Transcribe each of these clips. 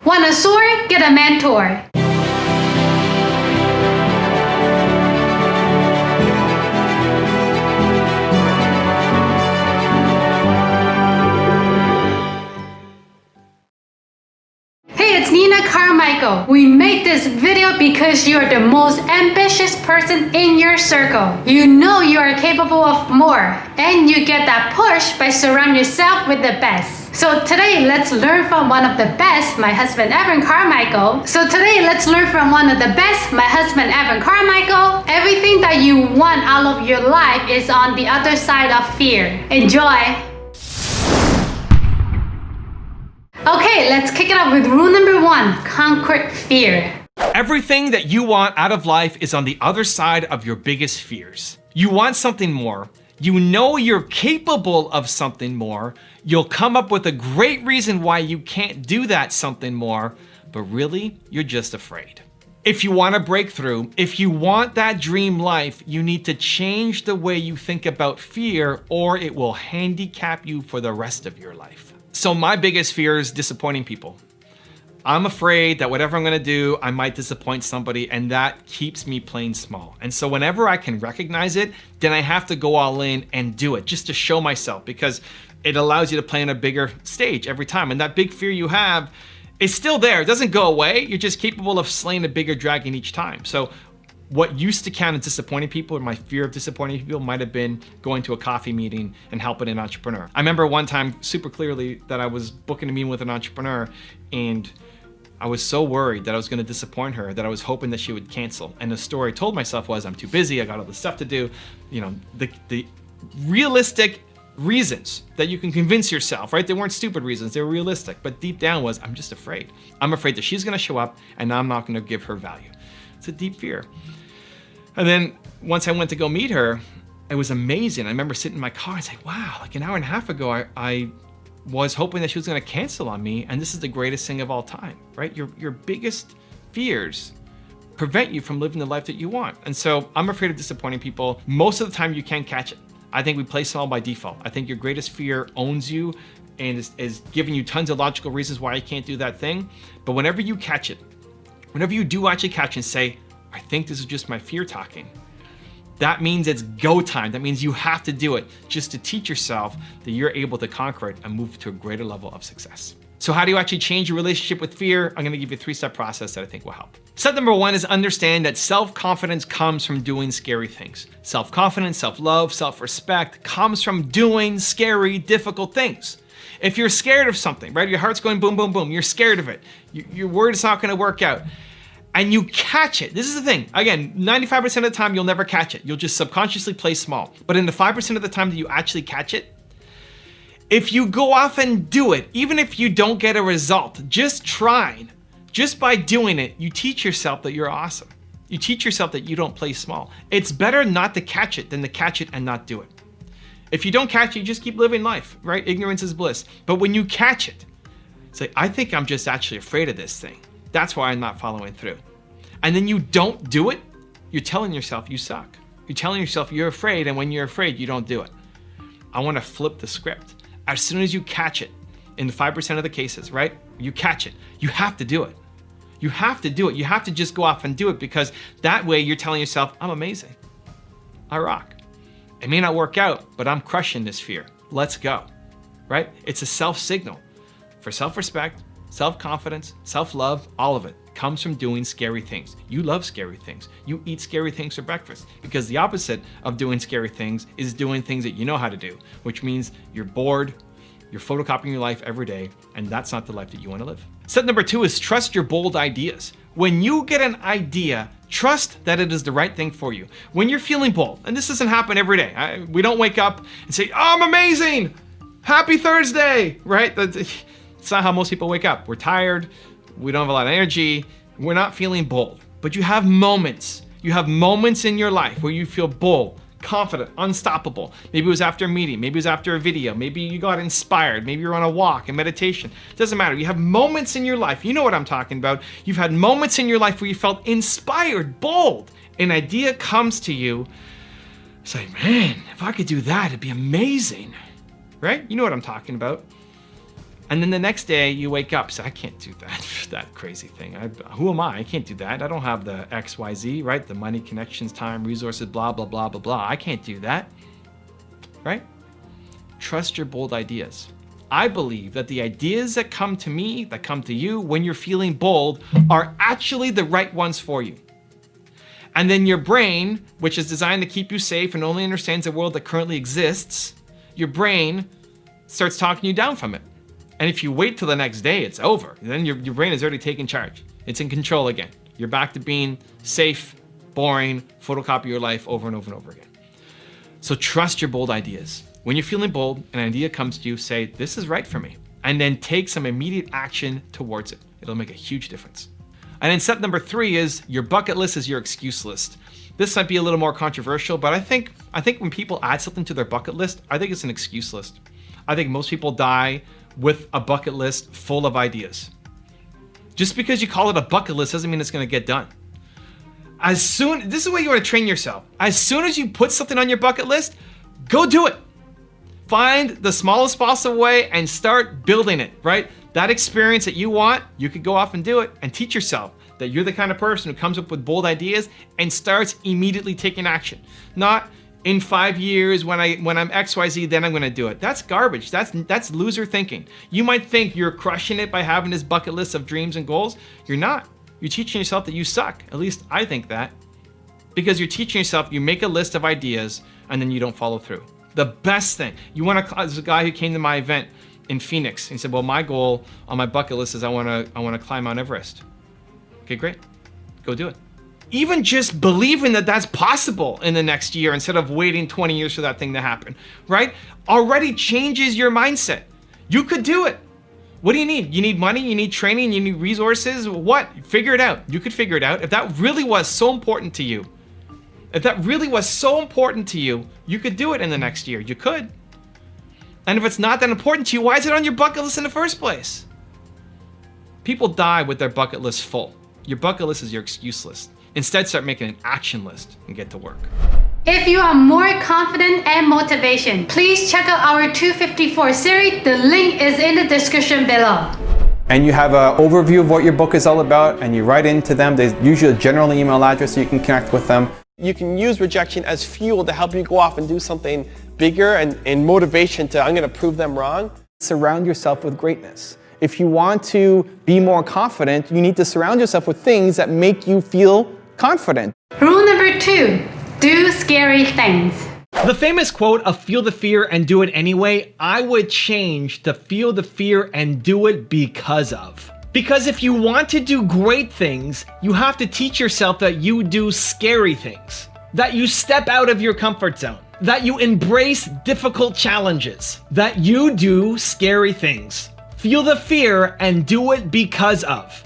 Want a soar? Get a mentor. Hey, it's Carmichael. We made this video because you're the most ambitious person in your circle. You know you are capable of more, and you get that push by surrounding yourself with the best. So today, let's learn from one of the best, my husband Evan Carmichael. Everything that you want out of your life is on the other side of fear. Enjoy! Okay, let's kick it off with rule number 1, conquer fear. Everything that you want out of life is on the other side of your biggest fears. You want something more. You know you're capable of something more. You'll come up with a great reason why you can't do that something more, but really, you're just afraid. If you want a breakthrough, if you want that dream life, you need to change the way you think about fear, or it will handicap you for the rest of your life. So my biggest fear is disappointing people. I'm afraid that whatever I'm gonna do, I might disappoint somebody, and that keeps me playing small. And so whenever I can recognize it, then I have to go all in and do it just to show myself, because it allows you to play on a bigger stage every time. And that big fear you have is still there. It doesn't go away. You're just capable of slaying a bigger dragon each time. So what used to count as disappointing people, or my fear of disappointing people, might have been going to a coffee meeting and helping an entrepreneur. I remember one time super clearly that I was booking a meeting with an entrepreneur, and I was so worried that I was going to disappoint her that I was hoping that she would cancel. And the story I told myself was, I'm too busy, I got all this stuff to do. You know, the realistic reasons that you can convince yourself, right? They weren't stupid reasons, they were realistic. But deep down was, I'm just afraid. I'm afraid that she's going to show up and I'm not going to give her value. It's a deep fear. And then once I went to go meet her, it was amazing. I remember sitting in my car and saying, wow, like an hour and a half ago, I was hoping that she was going to cancel on me, and this is the greatest thing of all time, right? Your biggest fears prevent you from living the life that you want. And so I'm afraid of disappointing people. Most of the time you can't catch it. I think we play small by default. I think your greatest fear owns you and is giving you tons of logical reasons why you can't do that thing. But whenever you catch it, whenever you do actually catch and say, I think this is just my fear talking, that means it's go time. That means you have to do it just to teach yourself that you're able to conquer it and move to a greater level of success. So how do you actually change your relationship with fear? I'm gonna give you a 3-step process that I think will help. Step number 1 is understand that self-confidence comes from doing scary things. Self-confidence, self-love, self-respect comes from doing scary, difficult things. If you're scared of something, right? Your heart's going boom, boom, boom. You're scared of it. You're worried it's not gonna work out. And you catch it. This is the thing. Again, 95% of the time, you'll never catch it. You'll just subconsciously play small. But in the 5% of the time that you actually catch it, if you go off and do it, even if you don't get a result, just trying, just by doing it, you teach yourself that you're awesome. You teach yourself that you don't play small. It's better not to catch it than to catch it and not do it. If you don't catch it, you just keep living life, right? Ignorance is bliss. But when you catch it, say, I think I'm just actually afraid of this thing. That's why I'm not following through. And then you don't do it, you're telling yourself you suck. You're telling yourself you're afraid, and when you're afraid, you don't do it. I want to flip the script. As soon as you catch it, in the 5% of the cases, right? You catch it, you have to do it. You have to do it. You have to just go off and do it, because that way you're telling yourself, I'm amazing. I rock. It may not work out, but I'm crushing this fear. Let's go, right? It's a self-signal for self-respect, self-confidence, self-love, all of it comes from doing scary things. You love scary things. You eat scary things for breakfast, because the opposite of doing scary things is doing things that you know how to do, which means you're bored, you're photocopying your life every day, and that's not the life that you want to live. Step number 2 is trust your bold ideas. When you get an idea, trust that it is the right thing for you. When you're feeling bold, and this doesn't happen every day. We don't wake up and say, oh, I'm amazing, happy Thursday, right? It's not how most people wake up. We're tired, we don't have a lot of energy, we're not feeling bold. But you have moments. You have moments in your life where you feel bold, confident, unstoppable. Maybe it was after a meeting, maybe it was after a video, maybe you got inspired, maybe you're on a walk, a meditation. It doesn't matter. You have moments in your life, you know what I'm talking about. You've had moments in your life where you felt inspired, bold. An idea comes to you, it's like, man, if I could do that, it'd be amazing, right? You know what I'm talking about. And then the next day you wake up, say, I can't do that crazy thing. Who am I? I can't do that. I don't have the XYZ, right? The money, connections, time, resources, blah, blah, blah, blah, blah. I can't do that, right? Trust your bold ideas. I believe that the ideas that come to me, that come to you when you're feeling bold are actually the right ones for you. And then your brain, which is designed to keep you safe and only understands the world that currently exists, your brain starts talking you down from it. And if you wait till the next day, it's over. Then your brain has already taken charge. It's in control again. You're back to being safe, boring, photocopy your life over and over and over again. So trust your bold ideas. When you're feeling bold, an idea comes to you, say, this is right for me. And then take some immediate action towards it. It'll make a huge difference. And then step number 3 is your bucket list is your excuse list. This might be a little more controversial, but I think when people add something to their bucket list, I think it's an excuse list. I think most people die with a bucket list full of ideas. Just because you call it a bucket list doesn't mean it's gonna get done. This is the way you wanna train yourself. As soon as you put something on your bucket list, go do it. Find the smallest possible way and start building it, right? That experience that you want, you could go off and do it and teach yourself that you're the kind of person who comes up with bold ideas and starts immediately taking action. Not in 5 years when I'm XYZ, then I'm gonna do it. That's garbage, that's loser thinking. You might think you're crushing it by having this bucket list of dreams and goals. You're not. You're teaching yourself that you suck. At least I think that. Because you're teaching yourself, you make a list of ideas and then you don't follow through. The best thing, there's a guy who came to my event in Phoenix. He said, well, my goal on my bucket list is I wanna climb Mount Everest. Okay, great, go do it. Even just believing that that's possible in the next year instead of waiting 20 years for that thing to happen, right? Already changes your mindset. You could do it. What do you need? You need money, you need training, you need resources, what? Figure it out. You could figure it out. If that really was so important to you, you could do it in the next year. You could. And if it's not that important to you, why is it on your bucket list in the first place? People die with their bucket list full. Your bucket list is your excuse list. Instead, start making an action list and get to work. If you are more confident and motivation, please check out our 254 series. The link is in the description below. And you have an overview of what your book is all about, and you write into them. There's usually a general email address so you can connect with them. You can use rejection as fuel to help you go off and do something bigger and motivation to, I'm going to prove them wrong. Surround yourself with greatness. If you want to be more confident, you need to surround yourself with things that make you feel confident. Rule number 2, do scary things. The famous quote of feel the fear and do it anyway, I would change to feel the fear and do it because of. Because if you want to do great things, you have to teach yourself that you do scary things, that you step out of your comfort zone, that you embrace difficult challenges, that you do scary things. Feel the fear and do it because of.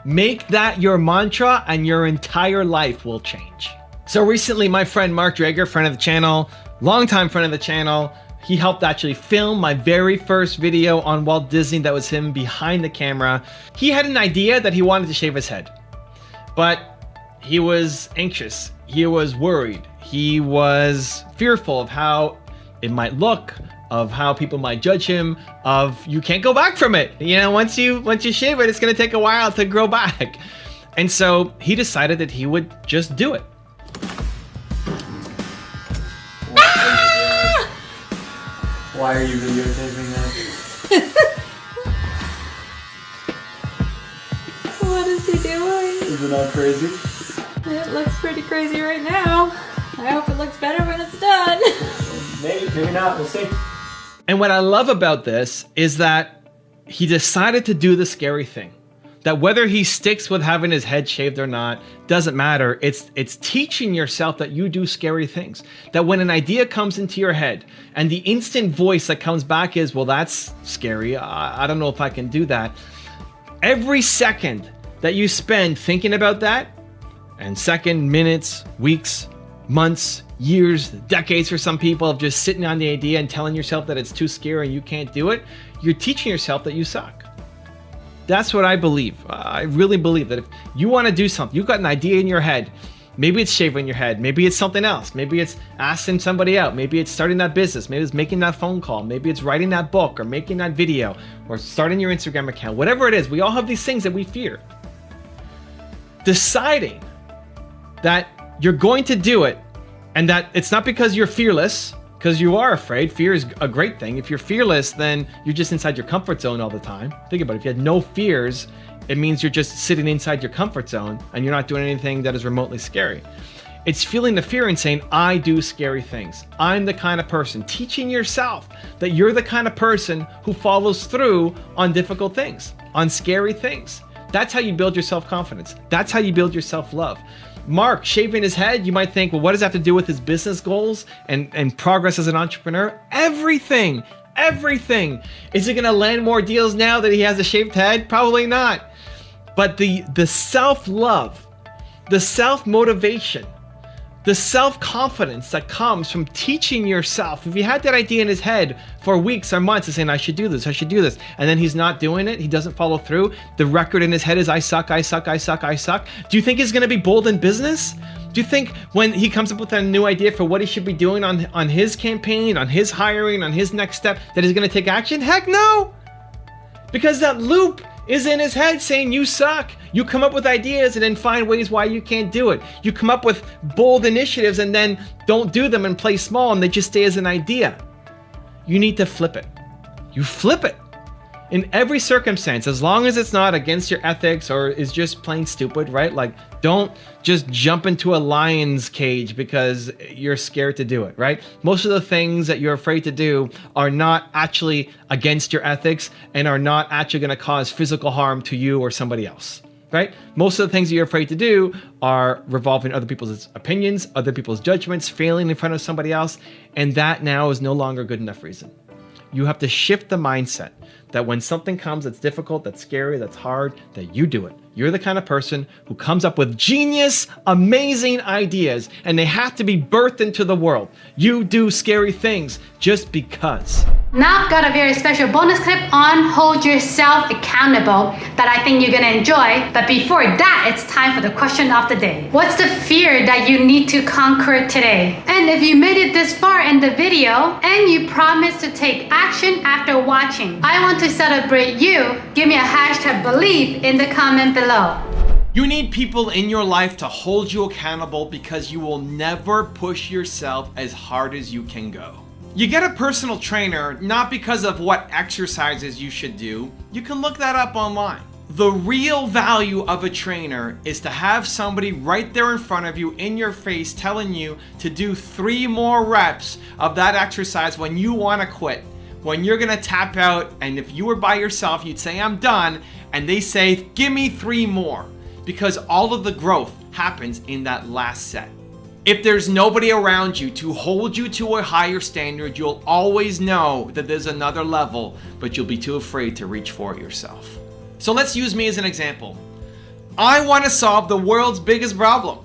Make that your mantra and your entire life will change. So recently my friend Mark Drager, friend of the channel, longtime friend of the channel, he helped actually film my very first video on Walt Disney. That was him behind the camera. He had an idea that he wanted to shave his head, but he was anxious. He was worried. He was fearful of how it might look, of how people might judge him, of you can't go back from it. You know, once you shave it, it's gonna take a while to grow back. And so he decided that he would just do it. Why are you videotaping that? What is he doing? Isn't that crazy? It looks pretty crazy right now. I hope it looks better when it's done. Maybe not, we'll see. And what I love about this is that he decided to do the scary thing. That whether he sticks with having his head shaved or not, doesn't matter. It's teaching yourself that you do scary things. That when an idea comes into your head and the instant voice that comes back is, well, that's scary. I don't know if I can do that. Every second that you spend thinking about that, and second, minutes, weeks, months, years, decades for some people of just sitting on the idea and telling yourself that it's too scary and you can't do it, you're teaching yourself that you suck. That's what I believe. I really believe that if you want to do something, you've got an idea in your head Maybe it's shaving your head. Maybe it's something else. Maybe it's asking somebody out. Maybe it's starting that business. Maybe it's making that phone call. Maybe it's writing that book or making that video or starting your Instagram account. Whatever it is, we all have these things that we fear. Deciding that you're going to do it and that it's not because you're fearless, because you are afraid. Fear is a great thing. If you're fearless, then you're just inside your comfort zone all the time. Think about it. If you had no fears, it means you're just sitting inside your comfort zone and you're not doing anything that is remotely scary. It's feeling the fear and saying, I do scary things. I'm the kind of person, teaching yourself that you're the kind of person who follows through on difficult things, on scary things. That's how you build your self-confidence. That's how you build your self-love. Mark shaving his head, you might think, well, what does that have to do with his business goals and progress as an entrepreneur? Everything. Is he gonna land more deals now that he has a shaved head? Probably not. But the self-love, the self-motivation, the self-confidence that comes from teaching yourself. If he had that idea in his head for weeks or months and saying, I should do this, and then he's not doing it, he doesn't follow through, the record in his head is I suck. Do you think he's gonna be bold in business? Do you think when he comes up with a new idea for what he should be doing on his campaign, on his hiring, on his next step, that he's gonna take action? Heck no! Because that loop is in his head saying you suck. You come up with ideas and then find ways why you can't do it. You come up with bold initiatives and then don't do them and play small and they just stay as an idea. You need to flip it. You flip it. In every circumstance, as long as it's not against your ethics or is just plain stupid, right? Like, don't just jump into a lion's cage because you're scared to do it, right? Most of the things that you're afraid to do are not actually against your ethics and are not actually going to cause physical harm to you or somebody else, right? Most of the things that you're afraid to do are revolving other people's opinions, other people's judgments, failing in front of somebody else, and that now is no longer good enough reason. You have to shift the mindset that when something comes that's difficult, that's scary, that's hard, that you do it. You're the kind of person who comes up with genius, amazing ideas, and they have to be birthed into the world. You do scary things just because. Now I've got a very special bonus clip on hold yourself accountable that I think you're gonna enjoy. But before that, it's time for the question of the day. What's the fear that you need to conquer today? And if you made it this far in the video and you promise to take action after watching, I want to celebrate you. Give me a hashtag believe in the comment below. You need people in your life to hold you accountable because you will never push yourself as hard as you can go. You get a personal trainer not because of what exercises you should do. You can look that up online. The real value of a trainer is to have somebody right there in front of you, in your face, telling you to do 3 more reps of that exercise when you want to quit. When you're gonna tap out, and if you were by yourself, you'd say, I'm done, and they say, give me 3 more. Because all of the growth happens in that last set. If there's nobody around you to hold you to a higher standard, you'll always know that there's another level, but you'll be too afraid to reach for it yourself. So let's use me as an example. I want to solve the world's biggest problem.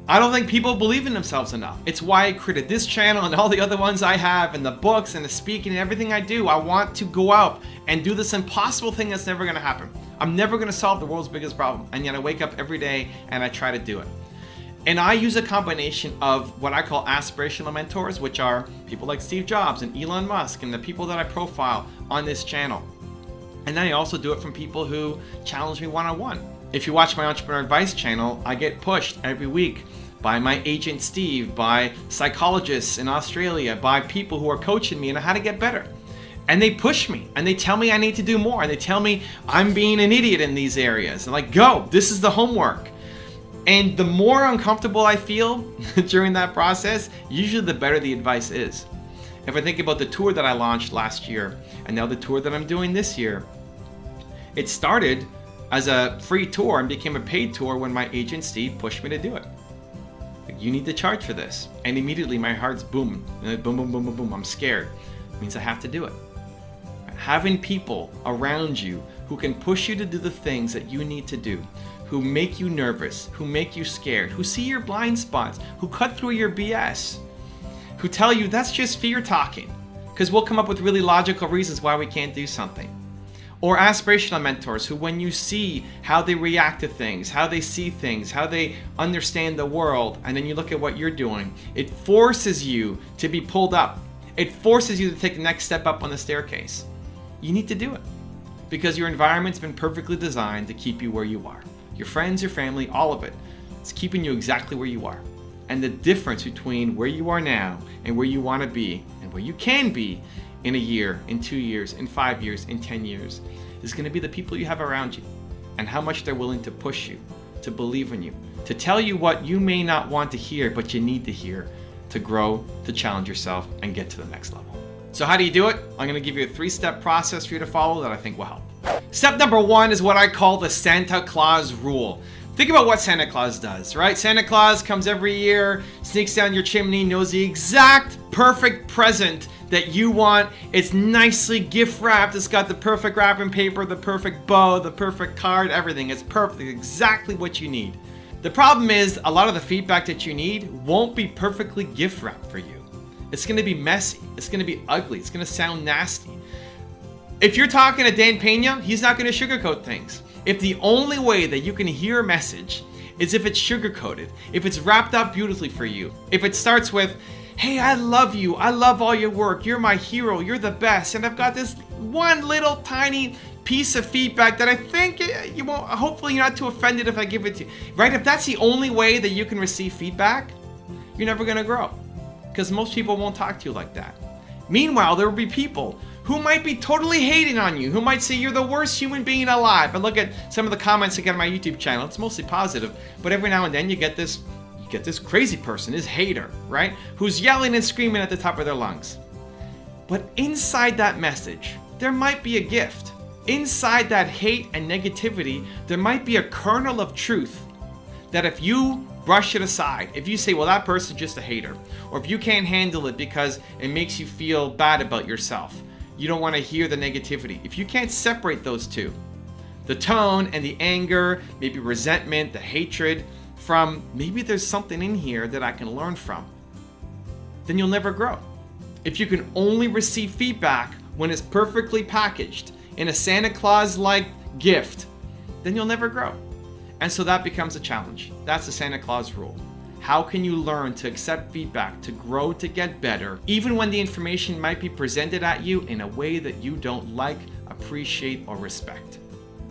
I don't think people believe in themselves enough. It's why I created this channel and all the other ones I have, and the books and the speaking and everything I do. I want to go out and do this impossible thing that's never gonna happen. I'm never gonna solve the world's biggest problem, and yet I wake up every day and I try to do it. And I use a combination of what I call aspirational mentors, which are people like Steve Jobs and Elon Musk and the people that I profile on this channel. And then I also do it from people who challenge me one-on-one. If you watch my Entrepreneur Advice channel, I get pushed every week by my agent Steve, by psychologists in Australia, by people who are coaching me on how to get better. And they push me and they tell me I need to do more. And they tell me I'm being an idiot in these areas. And like, go, this is the homework. And the more uncomfortable I feel during that process, usually the better the advice is. If I think about the tour that I launched last year and now the tour that I'm doing this year, it started as a free tour and became a paid tour when my agent Steve pushed me to do it. Like, you need to charge for this. And immediately my heart's booming. Boom, boom, boom, boom, boom. I'm scared. It means I have to do it. Having people around you who can push you to do the things that you need to do, who make you nervous, who make you scared, who see your blind spots, who cut through your BS, who tell you that's just fear talking, because we'll come up with really logical reasons why we can't do something. Or aspirational mentors who, when you see how they react to things, how they see things, how they understand the world, and then you look at what you're doing, it forces you to be pulled up. It forces you to take the next step up on the staircase. You need to do it because your environment's been perfectly designed to keep you where you are. Your friends, your family, all of it. It's keeping you exactly where you are. And the difference between where you are now and where you want to be and where you can be in a year, in 2 years, in 5 years, in 10 years, is going to be the people you have around you and how much they're willing to push you, to believe in you, to tell you what you may not want to hear, but you need to hear to grow, to challenge yourself, and get to the next level. So how do you do it? I'm going to give you a 3-step process for you to follow that I think will help. Step number 1 is what I call the Santa Claus rule. Think about what Santa Claus does, right? Santa Claus comes every year, sneaks down your chimney, knows the exact perfect present that you want. It's nicely gift wrapped. It's got the perfect wrapping paper, the perfect bow, the perfect card, everything. It's perfect, exactly what you need. The problem is a lot of the feedback that you need won't be perfectly gift wrapped for you. It's gonna be messy. It's gonna be ugly. It's gonna sound nasty. If you're talking to Dan Pena, he's not gonna sugarcoat things. If the only way that you can hear a message is if it's sugar-coated, if it's wrapped up beautifully for you, if it starts with, hey, I love you, I love all your work, you're my hero, you're the best, and I've got this one little tiny piece of feedback that I think you won't, hopefully you're not too offended if I give it to you, right? If that's the only way that you can receive feedback, you're never gonna grow, because most people won't talk to you like that. Meanwhile, there will be people who might be totally hating on you, who might say you're the worst human being alive. But look at some of the comments I get on my YouTube channel. It's mostly positive, but every now and then you get this crazy person, this hater, right? Who's yelling and screaming at the top of their lungs. But inside that message, there might be a gift. Inside that hate and negativity, there might be a kernel of truth that if you brush it aside, if you say, well, that person's just a hater, or if you can't handle it because it makes you feel bad about yourself, you don't want to hear the negativity. If you can't separate those two, the tone and the anger, maybe resentment, the hatred, from maybe there's something in here that I can learn from, then you'll never grow. If you can only receive feedback when it's perfectly packaged in a Santa Claus-like gift, then you'll never grow. And so that becomes a challenge. That's the Santa Claus rule. How can you learn to accept feedback, to grow, to get better, even when the information might be presented at you in a way that you don't like, appreciate, or respect?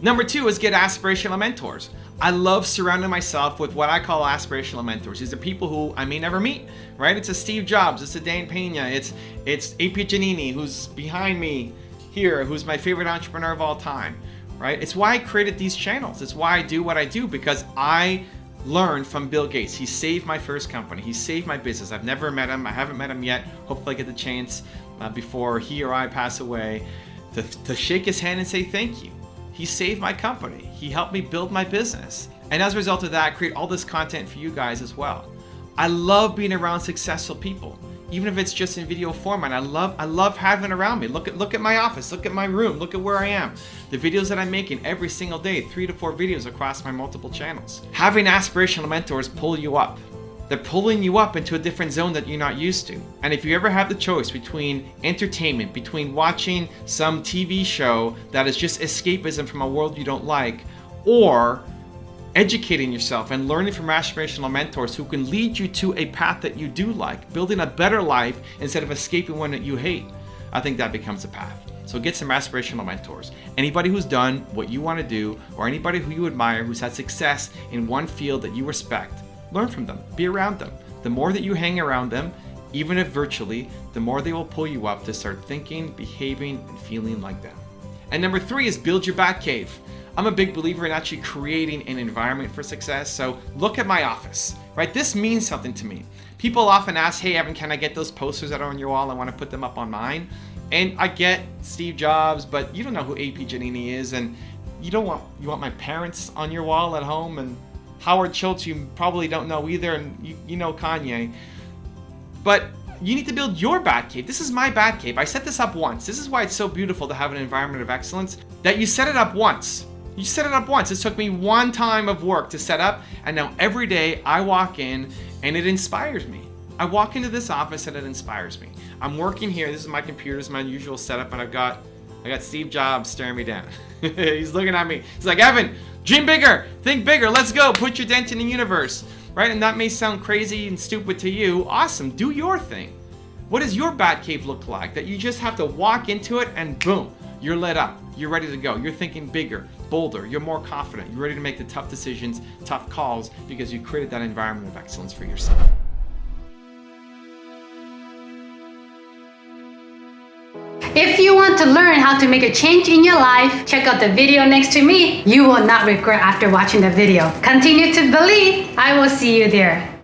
Number 2 is get aspirational mentors. I love surrounding myself with what I call aspirational mentors. These are people who I may never meet, right? It's a Steve Jobs, it's a Dan Pena, it's A.P. Giannini, who's behind me here, who's my favorite entrepreneur of all time, right? It's why I created these channels. It's why I do what I do, because I learned from Bill Gates. He saved my first company. He saved my business. I've never met him. I haven't met him yet. Hopefully I get the chance before he or I pass away to shake his hand and say thank you. He saved my company. He helped me build my business. And as a result of that, I create all this content for you guys as well. I love being around successful people, even if it's just in video format. I love having around me. Look at my office, look at my room, look at where I am. The videos that I'm making every single day, 3 to 4 videos across my multiple channels. Having aspirational mentors pull you up. They're pulling you up into a different zone that you're not used to. And if you ever have the choice between entertainment, between watching some TV show that is just escapism from a world you don't like, or educating yourself and learning from aspirational mentors who can lead you to a path that you do like, building a better life instead of escaping one that you hate, I think that becomes a path. So get some aspirational mentors. Anybody who's done what you want to do, or anybody who you admire who's had success in one field that you respect, learn from them, be around them. The more that you hang around them, even if virtually, the more they will pull you up to start thinking, behaving, and feeling like them. And number 3 is build your bat cave. I'm a big believer in actually creating an environment for success. So look at my office, right? This means something to me. People often ask, hey, Evan, can I get those posters that are on your wall? I want to put them up on mine. And I get Steve Jobs, but you don't know who A.P. Giannini is, and you want my parents on your wall at home, and Howard Schultz you probably don't know either, and you know Kanye. But you need to build your bat cave. This is my bat cave. I set this up once. This is why it's so beautiful to have an environment of excellence, that you set it up once. You set it up once. It took me one time of work to set up, and now every day I walk in and it inspires me. I walk into this office and it inspires me. I'm working here. This is my computer. This is my usual setup, and I've got I got Steve Jobs staring me down. He's looking at me. He's like, Evan, dream bigger, think bigger, let's go, put your dent in the universe, right? And that may sound crazy and stupid to you. Awesome, do your thing. What does your bat cave look like? That you just have to walk into it and boom, you're lit up. You're ready to go. You're thinking bigger, bolder. You're more confident. You're ready to make the tough decisions, tough calls, because you created that environment of excellence for yourself. If you want to learn how to make a change in your life, check out the video next to me. You will not regret after watching the video. Continue to believe. I will see you there.